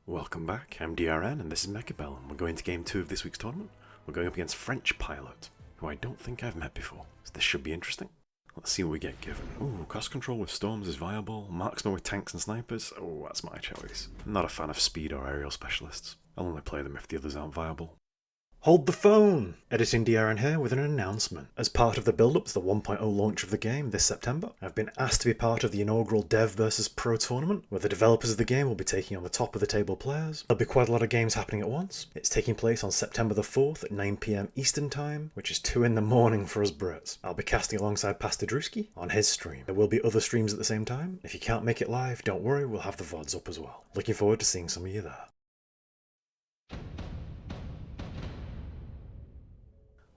Welcome back, I'm DRN and this is Mechabellum. We're going to game 2 of this week's tournament. We're going up against French Pilot, who I don't think I've met before, so this should be interesting. Let's see what we get given. Ooh, cost control with storms is viable, marksman with tanks and snipers, oh that's my choice. I'm not a fan of speed or aerial specialists, I'll only play them if the others aren't viable. Hold the phone! Editing DRN here with an announcement. As part of the build-up to the 1.0 launch of the game this September, I've been asked to be part of the inaugural Dev vs Pro tournament, where the developers of the game will be taking on the top of the table players. There'll be quite a lot of games happening at once. It's taking place on September the 4th at 9 PM Eastern Time, which is 2 in the morning for us Brits. I'll be casting alongside Pastor Drewski on his stream. There will be other streams at the same time. If you can't make it live, don't worry, we'll have the VODs up as well. Looking forward to seeing some of you there.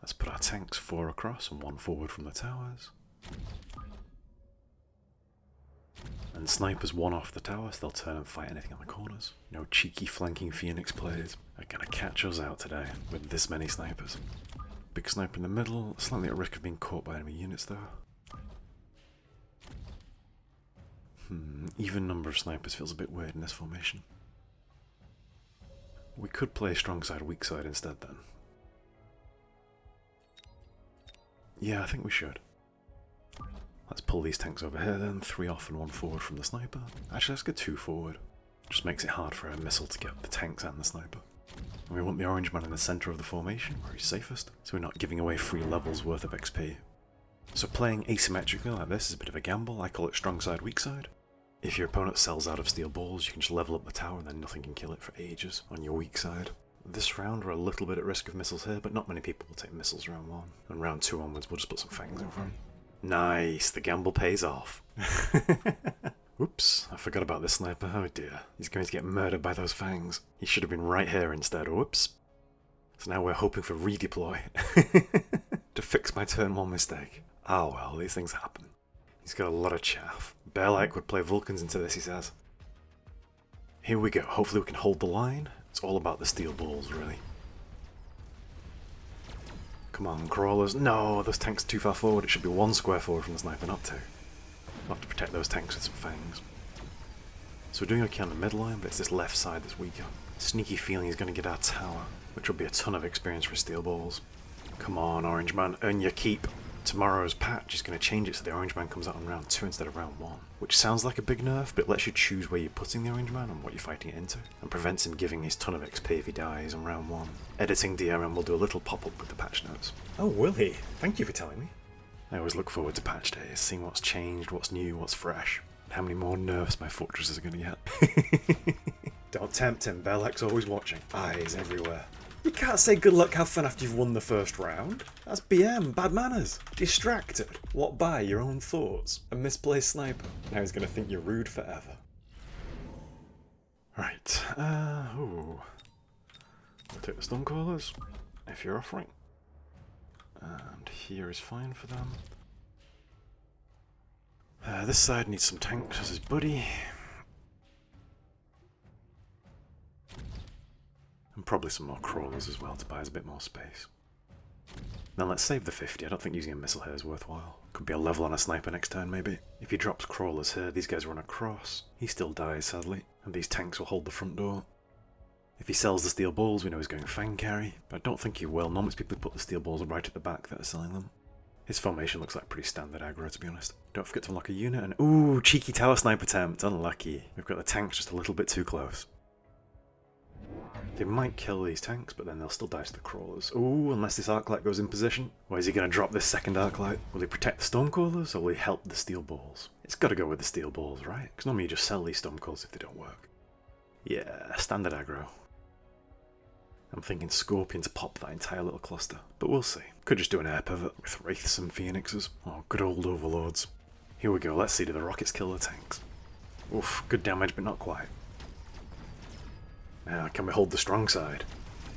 Let's put our tanks 4 across and 1 forward from the towers. And snipers 1 off the towers, they'll turn and fight anything on the corners. No cheeky flanking Phoenix players are gonna catch us out today with this many snipers. Big sniper in the middle, slightly at risk of being caught by enemy units though. Even number of snipers feels a bit weird in this formation. We could play strong side, weak side instead then. Yeah, I think we should. Let's pull these tanks over here then, 3 off and 1 forward from the sniper. Actually, let's go 2 forward. Just makes it hard for a missile to get the tanks and the sniper. And we want the orange man in the centre of the formation, where he's safest, so we're not giving away 3 levels worth of XP. So playing asymmetrically like this is a bit of a gamble. I call it strong side, weak side. If your opponent sells out of steel balls, you can just level up the tower and then nothing can kill it for ages on your weak side. This round we're a little bit at risk of missiles here, but not many people will take missiles round 1. And round 2 onwards we'll just put some fangs in front. Nice, the gamble pays off. Oops, I forgot about this sniper, oh dear. He's going to get murdered by those fangs. He should have been right here instead, whoops. So now we're hoping for redeploy to fix my turn 1 mistake. Ah well, these things happen. He's got a lot of chaff. Bearlike would play Vulcans into this, he says. Here we go, hopefully we can hold the line. It's all about the steel balls, really. Come on, crawlers. No, those tanks are too far forward. It should be 1 square forward from the sniper, not 2. We'll have to protect those tanks with some fangs. So we're doing okay on the midline, but it's this left side that's weaker. Sneaky feeling he's going to get our tower, which will be a ton of experience for steel balls. Come on, orange man, earn your keep. Tomorrow's patch is going to change it so the orange man comes out on round 2 instead of round 1. Which sounds like a big nerf, but lets you choose where you're putting the orange man and what you're fighting it into, and prevents him giving his ton of XP if he dies on round 1. Editing DRM will do a little pop-up with the patch notes. Oh, will he? Thank you for telling me. I always look forward to patch days, seeing what's changed, what's new, what's fresh, and how many more nerfs my fortresses are going to get. Don't tempt him, Bearlike's always watching. Eyes everywhere. You can't say good luck, have fun after you've won the first round. That's BM, bad manners. Distracted. What by your own thoughts? A misplaced sniper. Now he's going to think you're rude forever. Right, We'll take the Stonecallers, if you're offering. And here is fine for them. This side needs some tanks as his buddy. And probably some more crawlers as well to buy us a bit more space. Now let's save the 50, I don't think using a missile here is worthwhile. Could be a level on a sniper next turn maybe. If he drops crawlers here, these guys run across. He still dies sadly, and these tanks will hold the front door. If he sells the steel balls, we know he's going fang carry, but I don't think he will. Normally people put the steel balls right at the back that are selling them. His formation looks like pretty standard aggro to be honest. Don't forget to unlock a unit and ooh, cheeky tower snipe attempt, unlucky. We've got the tanks just a little bit too close. They might kill these tanks, but then they'll still die to the crawlers. Ooh, unless this arc light goes in position. Where is he going to drop this second arc light? Will he protect the stormcallers, or will he help the steel balls? It's got to go with the steel balls, right? Because normally you just sell these stormcallers if they don't work. Yeah, standard aggro. I'm thinking Scorpion to pop that entire little cluster, but we'll see. Could just do an air pivot with Wraiths and Phoenixes. Oh, good old overlords. Here we go, let's see, do the rockets kill the tanks? Oof, good damage, but not quite. Now, can we hold the strong side?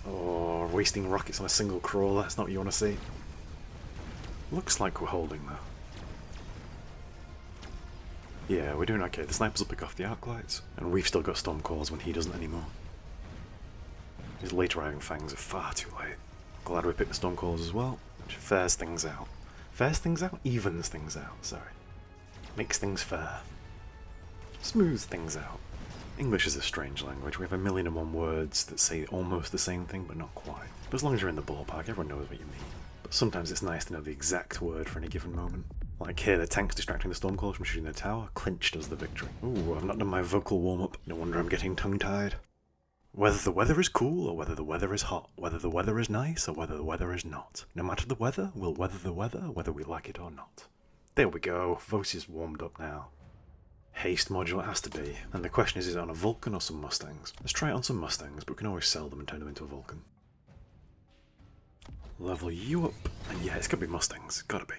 Oh, wasting rockets on a single crawler, that's not what you want to see. Looks like we're holding though. Yeah, we're doing okay. The snipers will pick off the arc lights, and we've still got Stormcalls when he doesn't anymore. His late arriving fangs are far too late. Glad we picked the Stormcalls as well, which fairs things out. Fairs things out? Evens things out, sorry. Makes things fair. Smooths things out. English is a strange language. We have 1,000,001 words that say almost the same thing, but not quite. But as long as you're in the ballpark, everyone knows what you mean. But sometimes it's nice to know the exact word for any given moment. Like here, the tank's distracting the Stormcallers from shooting the tower. Clinch does the victory. Ooh, I've not done my vocal warm-up. No wonder I'm getting tongue-tied. Whether the weather is cool or whether the weather is hot, whether the weather is nice or whether the weather is not. No matter the weather, we'll weather the weather, whether we like it or not. There we go. Voice is warmed up now. Haste module it has to be. And the question is it on a Vulcan or some Mustangs? Let's try it on some Mustangs, but we can always sell them and turn them into a Vulcan. Level you up. And yeah, it's gotta be Mustangs. Gotta be.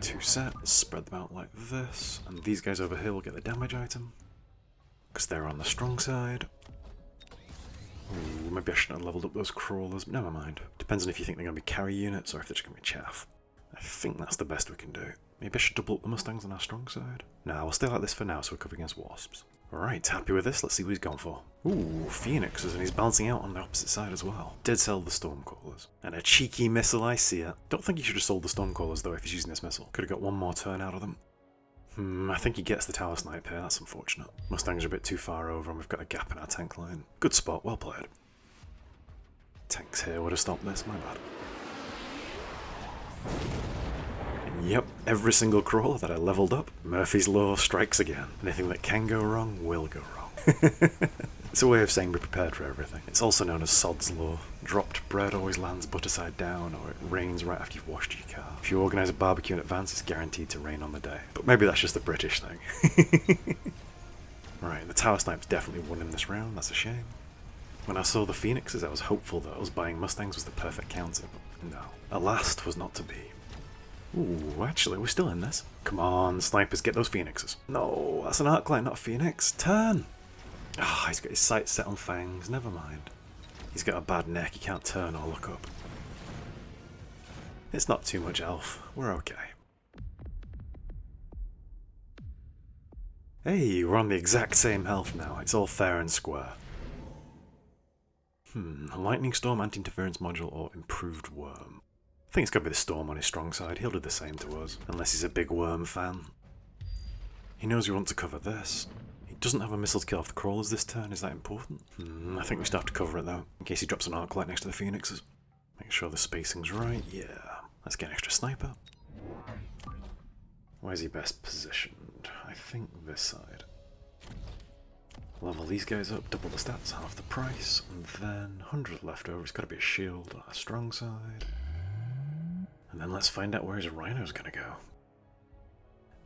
2 sets, spread them out like this. And these guys over here will get the damage item, because they're on the strong side. Ooh, maybe I shouldn't have leveled up those crawlers. Never mind. Depends on if you think they're going to be carry units or if they're just going to be chaff. I think that's the best we can do. Maybe I should double up the Mustangs on our strong side. Nah, we'll stay like this for now so we're covered against wasps. Alright, happy with this. Let's see what he's gone for. Ooh, Phoenixes, and he's balancing out on the opposite side as well. Did sell the Stormcallers. And a cheeky missile, I see it. Don't think he should have sold the Stormcallers though if he's using this missile. Could have got one more turn out of them. I think he gets the tower snipe here, that's unfortunate. Mustangs are a bit too far over and we've got a gap in our tank line. Good spot, well played. Tanks here would have stopped this, my bad. And yep, every single crawler that I leveled up, Murphy's Law strikes again. Anything that can go wrong will go wrong. It's a way of saying be prepared for everything. It's also known as Sod's Law. Dropped bread always lands butter side down, or it rains right after you've washed your car. If you organise a barbecue in advance, it's guaranteed to rain on the day. But maybe that's just a British thing. Right, the tower snipe's definitely won in this round, that's a shame. When I saw the Phoenixes, I was hopeful that us buying Mustangs was the perfect counter, but no. Alas, 'twas not to be. Ooh, actually, we're still in this. Come on, snipers, get those Phoenixes. No, that's an Arclight, not a Phoenix. Turn! Ah, he's got his sights set on fangs, never mind. He's got a bad neck, he can't turn or look up. It's not too much elf, we're okay. Hey, we're on the exact same health now, it's all fair and square. A lightning storm, anti-interference module, or improved worm. I think it's gotta be the storm on his strong side, he'll do the same to us, unless he's a big worm fan. He knows we want to cover this. He doesn't have a missile to kill off the crawlers this turn, is that important? I think we still have to cover it though, in case he drops an Arclight next to the Phoenixes. Make sure the spacing's right, yeah. Let's get an extra sniper. Where's he best positioned? I think this side. Level these guys up, double the stats, half the price, and then 100 left over. It's got to be a shield on our strong side. And then let's find out where his rhino's going to go.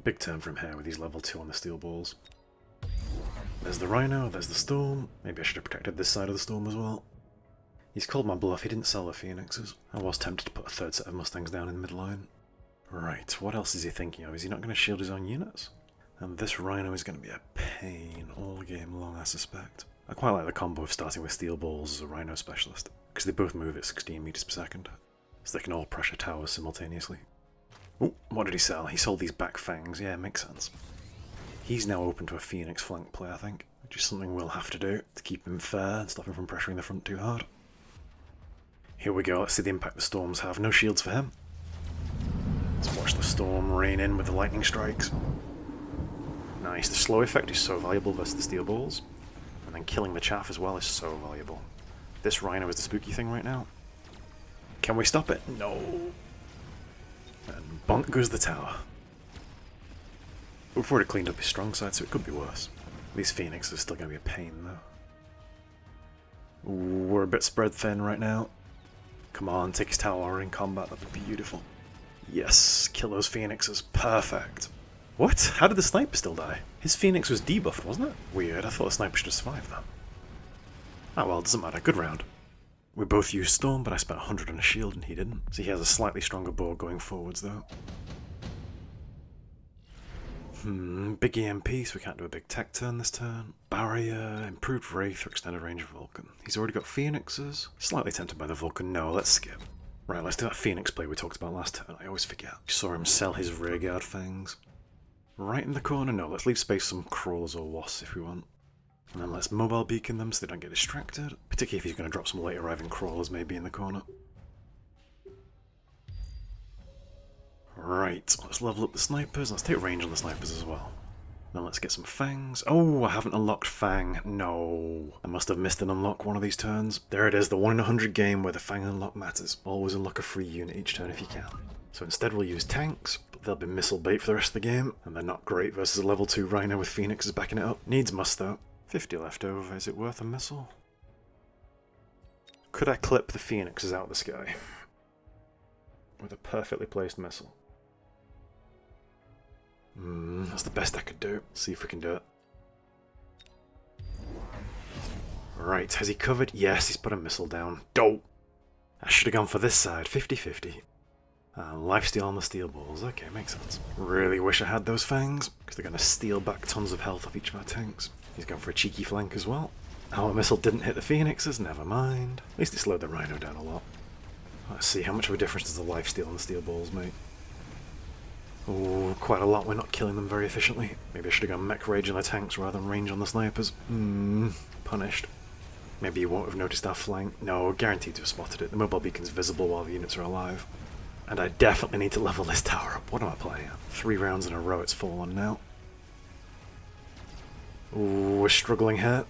Big turn from here with these level 2 on the steel balls. There's the rhino, there's the storm. Maybe I should have protected this side of the storm as well. He's called my bluff, he didn't sell the Phoenixes. I was tempted to put a third set of Mustangs down in the midline. Right, what else is he thinking of? Is he not going to shield his own units? And this rhino is going to be a pain all game long, I suspect. I quite like the combo of starting with steel balls as a rhino specialist, because they both move at 16 meters per second, so they can all pressure towers simultaneously. Oh, what did he sell? He sold these back fangs, yeah, makes sense. He's now open to a Phoenix flank play, I think, which is something we'll have to do to keep him fair and stop him from pressuring the front too hard. Here we go, let's see the impact the storms have. No shields for him. Let's watch the storm rain in with the lightning strikes. Nice, the slow effect is so valuable versus the steel balls, and then killing the chaff as well is so valuable. This rhino is the spooky thing right now. Can we stop it? No. And bonk goes the tower. We've already cleaned up his strong side, so it could be worse. These Phoenixes are still going to be a pain though. Ooh, we're a bit spread thin right now. Come on, take his tower in combat, that would be beautiful. Yes, kill those Phoenixes, perfect. What? How did the sniper still die? His Phoenix was debuffed, wasn't it? Weird, I thought the sniper should have survived that. Ah well, doesn't matter, good round. We both used Storm, but I spent 100 on a shield and he didn't. So he has a slightly stronger board going forwards though. Big EMP, so we can't do a big tech turn this turn. Barrier, improved Wraith for extended range of Vulcan. He's already got Phoenixes. Slightly tempted by the Vulcan, no, let's skip. Right, let's do that Phoenix play we talked about last turn, I always forget. You saw him sell his rearguard fangs. Right in the corner, no, let's leave space for some crawlers or wasps if we want. And then let's mobile beacon them so they don't get distracted, particularly if he's going to drop some late arriving crawlers maybe in the corner. Right, let's level up the snipers, let's take range on the snipers as well. Now let's get some fangs. Oh, I haven't unlocked fang. No. I must have missed an unlock one of these turns. There it is, the 1 in 100 game where the fang unlock matters. Always unlock a free unit each turn if you can. So instead we'll use tanks, but they'll be missile bait for the rest of the game, and they're not great versus a level 2 Rhino with Phoenixes backing it up. Needs must though. 50 left over, is it worth a missile? Could I clip the Phoenixes out of the sky? With a perfectly placed missile. That's the best I could do. See if we can do it. Right, has he covered? Yes, he's put a missile down. Dope! I should have gone for this side, 50-50. Lifesteal on the steel balls, okay, makes sense. Really wish I had those fangs, because they're going to steal back tons of health off each of our tanks. He's gone for a cheeky flank as well. Our missile didn't hit the Phoenixes, never mind. At least it slowed the Rhino down a lot. Let's see, how much of a difference does the lifesteal on the steel balls make? Oh, quite a lot. We're not killing them very efficiently. Maybe I should have gone mech rage on the tanks rather than range on the snipers. Punished. Maybe you won't have noticed our flank. No, guaranteed to have spotted it. The mobile beacon's visible while the units are alive. And I definitely need to level this tower up. What am I playing at? 3 rounds in a row it's fallen now. Ooh, we're struggling here.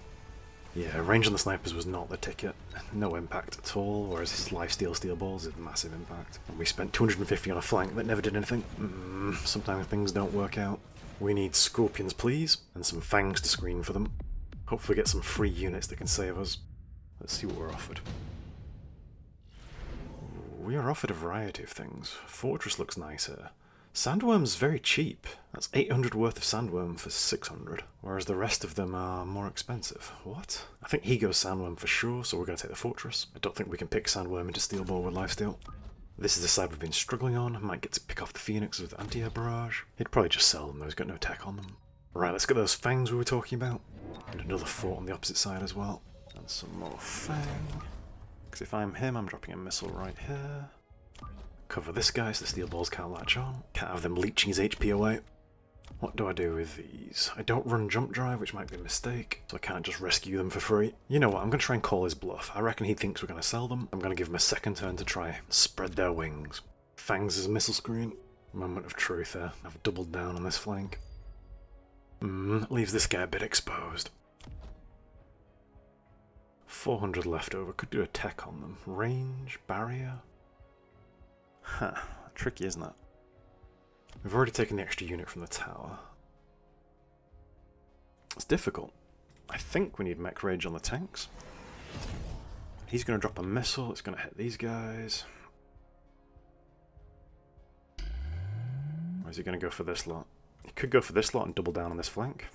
Yeah, range on the snipers was not the ticket. No impact at all, whereas his lifesteal steel balls is massive impact. And we spent 250 on a flank that never did anything. Sometimes things don't work out. We need scorpions, please, and some fangs to screen for them. Hopefully get some free units that can save us. Let's see what we're offered. We are offered a variety of things. Fortress looks nice here. Sandworm's very cheap. That's 800 worth of sandworm for 600, whereas the rest of them are more expensive. What? I think he goes sandworm for sure, so we're going to take the fortress. I don't think we can pick sandworm into steel ball with lifesteal. This is the side we've been struggling on. I might get to pick off the Phoenix with anti-air barrage. He'd probably just sell them though, he's got no tech on them. Right, let's get those fangs we were talking about. And another fort on the opposite side as well. And some more fang. Because if I'm him, I'm dropping a missile right here. Cover this guy so the steel balls can't latch on. Can't have them leeching his HP away. What do I do with these? I don't run jump drive, which might be a mistake, so I can't just rescue them for free. You know what, I'm going to try and call his bluff. I reckon he thinks we're going to sell them. I'm going to give him a second turn to try spread their wings. Fangs is a missile screen. Moment of truth there. I've doubled down on this flank. Leaves this guy a bit exposed. 400 left over. Could do a tech on them. Range, barrier. Huh, tricky, isn't it? We've already taken the extra unit from the tower. It's difficult. I think we need mech rage on the tanks. He's going to drop a missile, it's going to hit these guys. Or is he going to go for this lot? He could go for this lot and double down on this flank.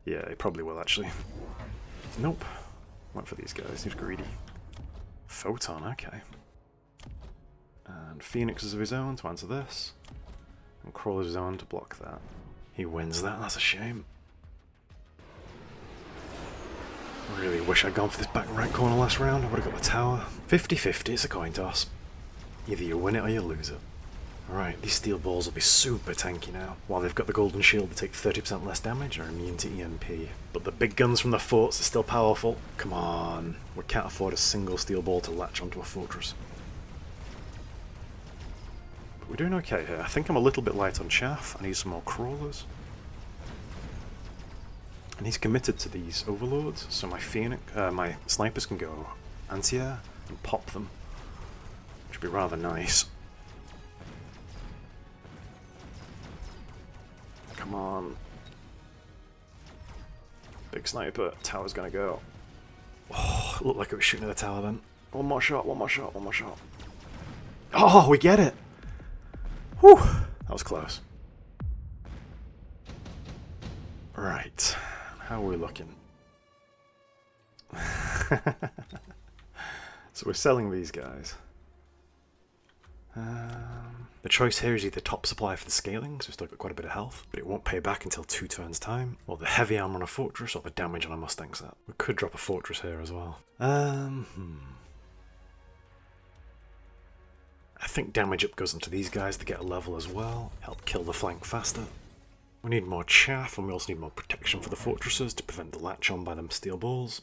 Yeah, he probably will actually. Nope. Went for these guys, he's greedy. Photon, okay. And Phoenixes of his own to answer this. And Crawlers of his own to block that. He wins that, that's a shame. Really wish I'd gone for this back right corner last round, I would have got the tower. 50-50, it's a coin toss. Either you win it or you lose it. Alright, these steel balls will be super tanky now. While they've got the golden shield, they take 30% less damage and are immune to EMP. But the big guns from the forts are still powerful. Come on, we can't afford a single steel ball to latch onto a fortress. We're doing okay here. I think I'm a little bit light on chaff. I need some more crawlers. And he's committed to these overlords, so my my snipers can go anti-air and pop them, which would be rather nice. Come on. Big sniper. Tower's gonna go. Oh, it looked like it was shooting at the tower then. One more shot, one more shot, one more shot. Oh, we get it! Whew, that was close. Right, how are we looking? So we're selling these guys. The choice here is either top supply for the scaling, so we've still got quite a bit of health, but it won't pay back until 2 turns time, or the heavy armor on a fortress, or the damage on a Mustang set. We could drop a fortress here as well. I think damage up goes onto these guys to get a level as well, help kill the flank faster. We need more chaff, and we also need more protection for the fortresses to prevent the latch on by them steel balls.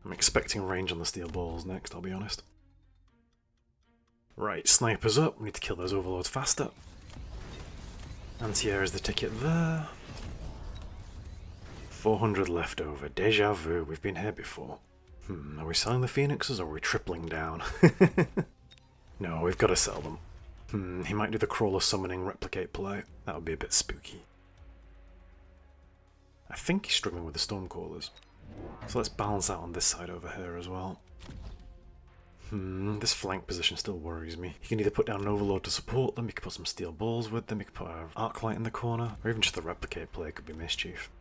I'm expecting range on the steel balls next, I'll be honest. Right, snipers up, we need to kill those overlords faster. Anti-air is the ticket there. 400 left over. Deja vu. We've been here before. Are we selling the Phoenixes or are we tripling down? No, we've got to sell them. He might do the crawler summoning replicate play. That would be a bit spooky. I think he's struggling with the Stormcallers. So let's balance out on this side over here as well. This flank position still worries me. He can either put down an Overlord to support them, he could put some steel balls with them, he could put an Arclight in the corner, or even just the replicate play could be mischief.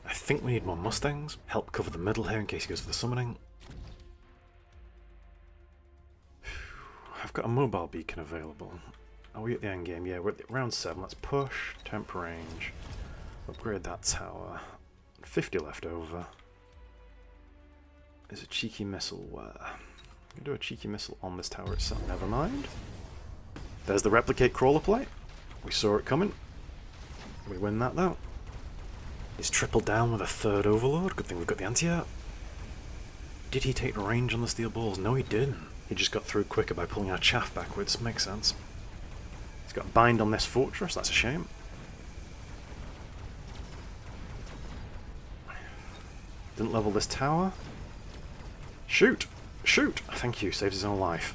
I think we need more Mustangs. Help cover the middle here in case he goes for the summoning. I've got a mobile beacon available. Are we at the end game? Yeah, we're at round 7. Let's push. Temp range. Upgrade that tower. 50 left over. There's a cheeky missile where? I'm going to do a cheeky missile on this tower itself. Never mind. There's the replicate crawler play. We saw it coming. We win that though. He's tripled down with a third Overlord. Good thing we've got the anti-air. Did he take the range on the steel balls? No, he didn't. He just got through quicker by pulling our chaff backwards. Makes sense. He's got a bind on this fortress. That's a shame. Didn't level this tower. Shoot! Shoot! Thank you. Saved his own life.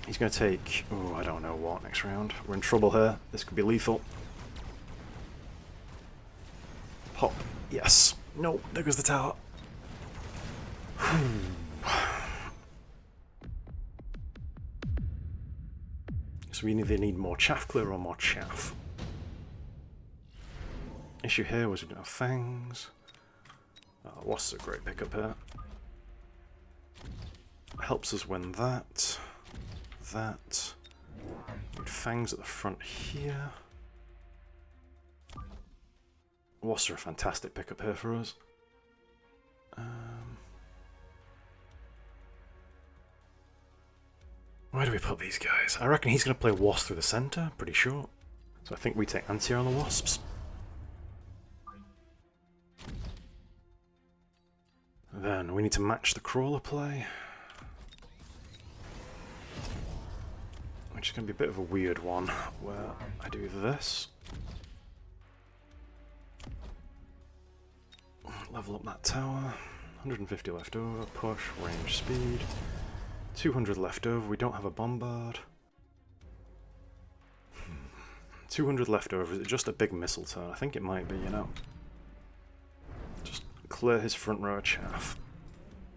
He's going to take... oh, I don't know what next round. We're in trouble here. This could be lethal. Pop. Yes. No, there goes the tower. So we either need more chaff clear or more chaff. Issue here was we don't have fangs. What's a great pickup here? Helps us win that. That. Need fangs at the front here. What's a fantastic pickup here for us? Where do we put these guys? I reckon he's going to play Wasp through the centre, pretty sure. So I think we take anti-air on the Wasps. Then we need to match the crawler play. Which is going to be a bit of a weird one, where I do this. Level up that tower. 150 left over, push, range, speed. 200 left over, we don't have a bombard. 200 left over, is it just a big missile turn? I think it might be, you know. Just clear his front row of chaff,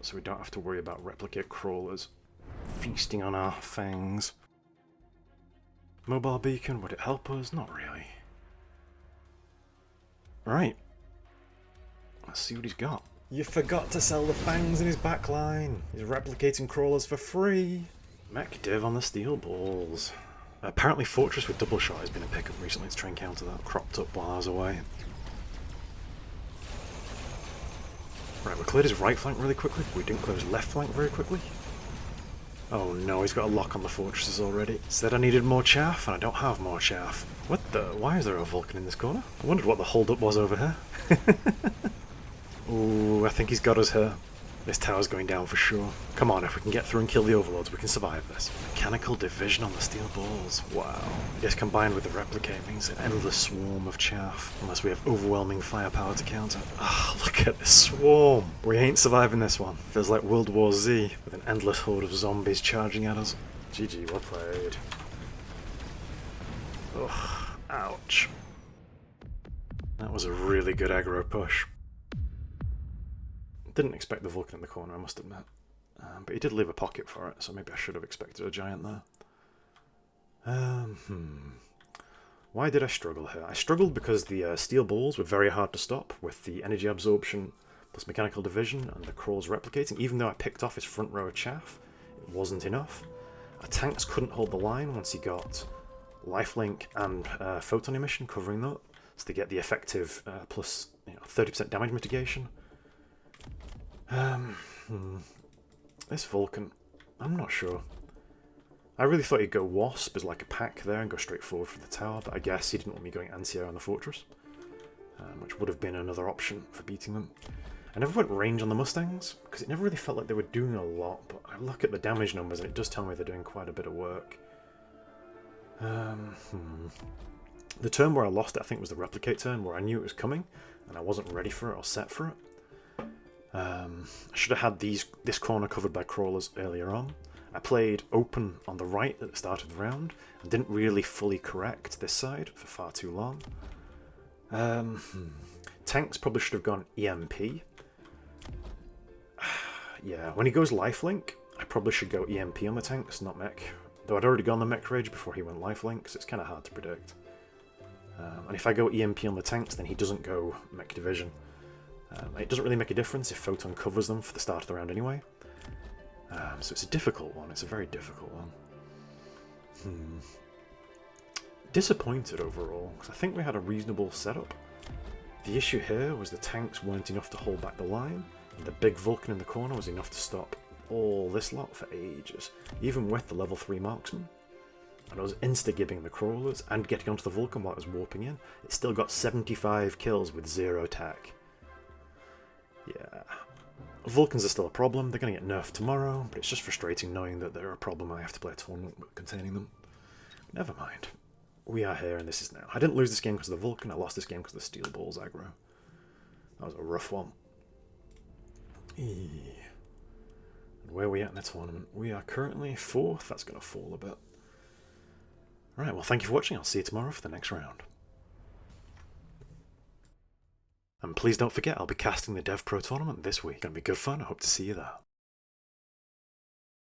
so we don't have to worry about replicate crawlers feasting on our fangs. Mobile beacon, would it help us? Not really. Right. Let's see what he's got. You forgot to sell the fangs in his backline. He's replicating crawlers for free. Mech div on the steel balls. Apparently Fortress with double shot has been a pickup recently to try and counter that. Cropped up while I was away. Right, we cleared his right flank really quickly. We didn't clear his left flank very quickly. Oh no, he's got a lock on the fortresses already. Said I needed more chaff, and I don't have more chaff. What the? Why is there a Vulcan in this corner? I wondered what the hold-up was over here. Ooh, I think he's got us here. This tower's going down for sure. Come on, if we can get through and kill the overlords, we can survive this. Mechanical division on the steel balls. Wow. I guess combined with the replicate means an endless swarm of chaff. Unless we have overwhelming firepower to counter. Ah, look at this swarm. We ain't surviving this one. Feels like World War Z with an endless horde of zombies charging at us. GG, well played. Ugh, ouch. That was a really good aggro push. Didn't expect the Vulcan in the corner, I must admit. But he did leave a pocket for it, so maybe I should have expected a giant there. Why did I struggle here? I struggled because the steel balls were very hard to stop with the energy absorption plus mechanical division and the crawls replicating. Even though I picked off his front row of chaff, it wasn't enough. Our tanks couldn't hold the line once he got lifelink and photon emission covering that, so to get the effective plus 30% damage mitigation. This Vulcan, I'm not sure. I really thought he'd go Wasp as like a pack there and go straight forward for the tower, but I guess he didn't want me going anti-air on the fortress, which would have been another option for beating them. I never went range on the Mustangs, because it never really felt like they were doing a lot, but I look at the damage numbers and it does tell me they're doing quite a bit of work. The turn where I lost it, I think, was the replicate turn, where I knew it was coming, and I wasn't ready for it or set for it. I should have had this corner covered by crawlers earlier on. I played open on the right at the start of the round, and didn't really fully correct this side for far too long. Tanks probably should have gone EMP. Yeah, when he goes lifelink, I probably should go EMP on the tanks, not mech. Though I'd already gone the mech rage before he went lifelink, so it's kind of hard to predict. And if I go EMP on the tanks, then he doesn't go mech division. It doesn't really make a difference if Photon covers them for the start of the round anyway. So it's a difficult one, it's a very difficult one. Disappointed overall, because I think we had a reasonable setup. The issue here was the tanks weren't enough to hold back the line, and the big Vulcan in the corner was enough to stop all this lot for ages, even with the level 3 marksman. And I was insta-gibbing the crawlers and getting onto the Vulcan while it was warping in. It still got 75 kills with 0 attack. Yeah. Vulcans are still a problem, they're going to get nerfed tomorrow, but it's just frustrating knowing that they're a problem and I have to play a tournament containing them. Never mind. We are here and this is now. I didn't lose this game because of the Vulcan, I lost this game because of the Steelball's aggro. That was a rough one. And where are we at in the tournament? We are currently 4th, that's going to fall a bit. Alright, well thank you for watching, I'll see you tomorrow for the next round. And please don't forget, I'll be casting the Dev Pro tournament this week. It's going to be good fun, I hope to see you there.